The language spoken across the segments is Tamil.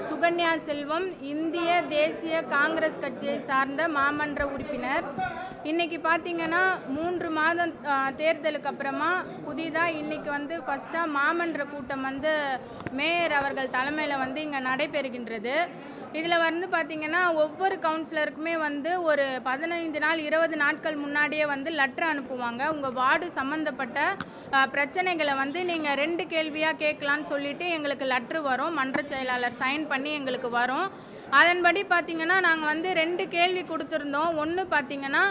சுகன்யா செல்வம், இந்திய தேசிய காங்கிரஸ் கட்சியை சார்ந்த மாமன்ற உறுப்பினர். இன்னைக்கு பார்த்தீங்கன்னா 3 மாதம் தேர்தலுக்கு அப்புறமா புதிதாக இன்னைக்கு ஃபஸ்ட்டாக மாமன்ற கூட்டம் மேயர் அவர்கள் தலைமையில் இங்கே நடைபெறுகின்றது. இதில் பார்த்தீங்கன்னா ஒவ்வொரு கவுன்சிலருக்குமே ஒரு 15 நாள் 20 நாட்கள் முன்னாடியே லெட்டர் அனுப்புவாங்க. உங்கள் வார்டு சம்மந்தப்பட்ட பிரச்சனைகளை நீங்கள் 2 கேள்வியாக கேட்கலான்னு சொல்லிட்டு எங்களுக்கு லெட்ரு வரும். மன்ற செயலாளர் சைன் பண்ணி எங்களுக்கு வரும். அதன்படி பார்த்தீங்கன்னா நாங்கள் 2 கேள்வி கொடுத்துருந்தோம். ஒன்று பார்த்தீங்கன்னா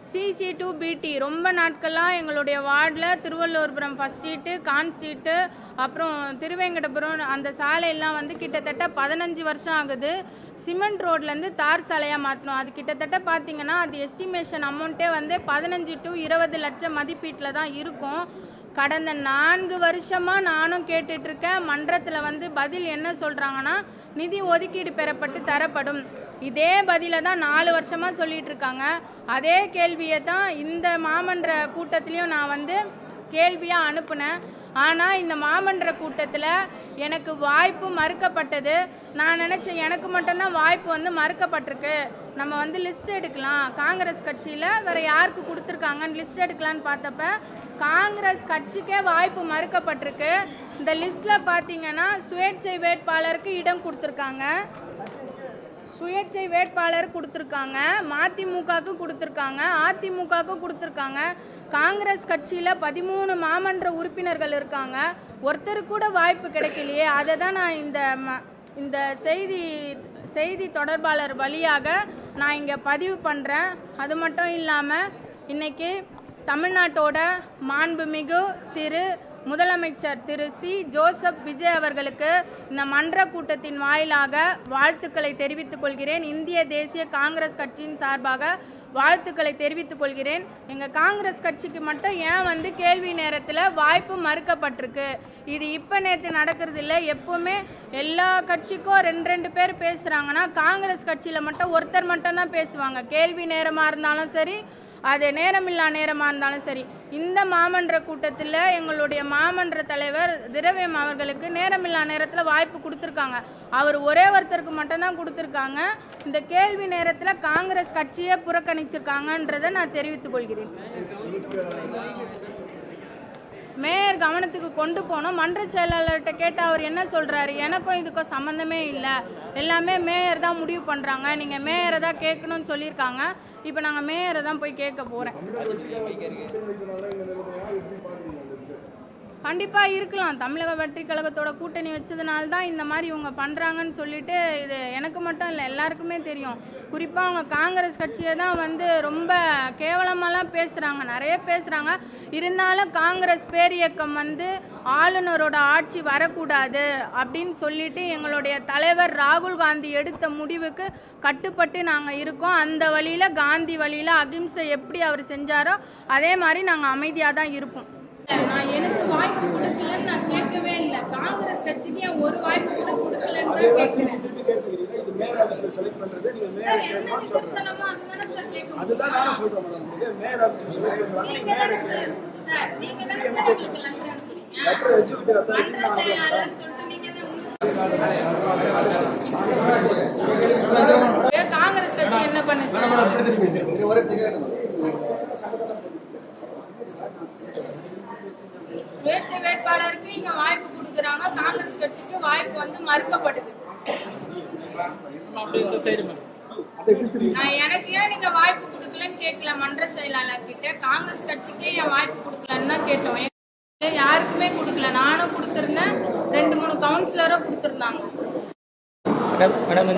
சிசி டு பிடி ரொம்ப நாட்களாக எங்களுடைய வார்டில் திருவள்ளுவர்புரம் ஃபஸ்ட் ஸ்ட்ரீட்டு, கான் ஸ்ட்ரீட்டு, அப்புறம் திருவேங்கடபுரம் அந்த சாலையெல்லாம் கிட்டத்தட்ட 15 வருஷம் ஆகுது. சிமெண்ட் ரோட்லேருந்து தார் சாலையாக மாற்றணும். அது கிட்டத்தட்ட பார்த்தீங்கன்னா அது எஸ்டிமேஷன் அமௌண்ட்டே 15 to 20 லட்சம் மதிப்பீட்டில் தான் இருக்கும். கடந்த 4 வருஷமாக நானும் கேட்டுட்ருக்கேன். மன்றத்தில் பதில் என்ன சொல்கிறாங்கன்னா, நிதி ஒதுக்கீடு பெறப்பட்டு தரப்படும். இதே பதிலை தான் 4 வருஷமாக சொல்லிகிட்டு இருக்காங்க. அதே கேள்வியை தான் இந்த மாமன்ற கூட்டத்திலையும் நான் கேள்வியாக அனுப்புனேன். ஆனால் இந்த மாமன்ற கூட்டத்தில் எனக்கு வாய்ப்பு மறுக்கப்பட்டது. நான் நினச்சேன் எனக்கு மட்டும்தான் வாய்ப்பு மறுக்கப்பட்டிருக்கு, நம்ம லிஸ்ட் எடுக்கலாம், காங்கிரஸ் கட்சியில் வேறு யாருக்கு கொடுத்துருக்காங்கன்னு லிஸ்ட் எடுக்கலான்னு பார்த்தப்ப காங்கிரஸ் கட்சிக்கே வாய்ப்பு மறுக்கப்பட்டிருக்கு. இந்த லிஸ்ட்டில் பார்த்தீங்கன்னா சுயேட்சை வேட்பாளருக்கு இடம் கொடுத்துருக்காங்க, சுயேட்சை வேட்பாளர் கொடுத்துருக்காங்க, மதிமுகவுக்கு கொடுத்துருக்காங்க, அதிமுகவுக்கு கொடுத்துருக்காங்க. காங்கிரஸ் கட்சியில் 13 மாமன்ற உறுப்பினர்கள் இருக்காங்க. ஒருத்தருக்கு கூட வாய்ப்பு கிடைக்கலையே. அதை தான் நான் இந்த செய்தி தொடர்பாளர் வழியாக நான் இங்கே பதிவு பண்ணுறேன். அது மட்டும் இல்லாமல் இன்னைக்கு தமிழ்நாட்டோட மாண்புமிகு முதலமைச்சர் திரு சி. ஜோசப் விஜய் அவர்களுக்கு இந்த மன்ற கூட்டத்தின் வாயிலாக வாழ்த்துக்களை தெரிவித்துக் கொள்கிறேன். இந்திய தேசிய காங்கிரஸ் கட்சியின் சார்பாக வாழ்த்துக்களை தெரிவித்துக் கொள்கிறேன். எங்கள் காங்கிரஸ் கட்சிக்கு மட்டும் ஏன் கேள்வி நேரத்தில் வாய்ப்பு மறுக்கப்பட்டிருக்கு? இது இப்போ நேற்று நடக்கிறது இல்லை. எப்போவுமே எல்லா கட்சிக்கும் 2 பேர் பேசுகிறாங்கன்னா காங்கிரஸ் கட்சியில் மட்டும் ஒருத்தர் மட்டும்தான் பேசுவாங்க. கேள்வி நேரமாக இருந்தாலும் சரி, அது நேரமில்லா நேரமாக இருந்தாலும் சரி. இந்த மாமன்ற கூட்டத்தில் எங்களுடைய மாமன்ற தலைவர் திரவியம் அவர்களுக்கு நேரமில்லா நேரத்தில் வாய்ப்பு கொடுத்துருக்காங்க. அவர் ஒரே ஒருத்தருக்கு மட்டும்தான் கொடுத்துருக்காங்க. இந்த கேள்வி நேரத்தில் காங்கிரஸ் கட்சியை புறக்கணிச்சிருக்காங்கன்றதை நான் தெரிவித்துக் கொள்கிறேன். மேயர் கவனத்துக்கு கொண்டு போனோம். மன்ற செயலாளர்கிட்ட கேட்டால் அவர் என்ன சொல்கிறாரு, எனக்கும் இதுக்கும் சம்மந்தமே இல்லை, எல்லாமே மேயர் தான் முடிவு பண்ணுறாங்க, நீங்கள் மேயரை தான் கேட்கணும்னு சொல்லியிருக்காங்க. இப்போ நாங்கள் மேயரை தான் போய் கேட்க போகிறேன். கண்டிப்பாக இருக்கலாம். தமிழக வெற்றி கழகத்தோட கூட்டணி வச்சதுனால தான் இந்த மாதிரி இவங்க பண்ணுறாங்கன்னு சொல்லிட்டு இது எனக்கு மட்டும் இல்லை, எல்லாருக்குமே தெரியும். குறிப்பாக அவங்க காங்கிரஸ் கட்சியை தான் ரொம்ப கேவலமாலாம் பேசுகிறாங்க, நிறைய பேசுகிறாங்க. இருந்தாலும் காங்கிரஸ் பேரியக்கம் ஆளுநரோட ஆட்சி வரக்கூடாது அப்படின்னு சொல்லிட்டு எங்களுடைய தலைவர் ராகுல் காந்தி எடுத்த முடிவுக்கு கட்டுப்பட்டு நாங்கள் இருக்கோம். அந்த வழியில் காந்தி வழியில் அகிம்சை எப்படி அவர் செஞ்சாரோ அதே மாதிரி நாங்கள் அமைதியாக தான் இருப்போம். நான் எனக்கு வாய்ப்பு கொடுக்கலன்னு நான் கேட்கவே இல்லை. காங்கிரஸ் கட்சிக்கு ஒரு வாய்ப்பு கூட கொடுக்கலன்னு தான் கேட்கிறேன். காங்கிரஸ் கட்சி என்ன பண்ணுச்சு? சுயேட்சை வேட்பாளருக்கு இங்க வாய்ப்பு கொடுக்குறாங்க, காங்கிரஸ் கட்சிக்கு வாய்ப்பு மறுக்கப்படுது. எனக்கு ஏன் நீங்க வாய்ப்பு கொடுக்கலன்னு கேட்கல மன்ற செயலாளர் கிட்ட, காங்கிரஸ் கட்சிக்கே என் வாய்ப்பு கொடுக்கலன்னு தான் கேட்டோம். யாருக்குமே கொடுக்கல. நானும் கொடுத்துருந்தேன், 2-3 கவுன்சிலரும் கொடுத்துருந்தாங்க. மேடம்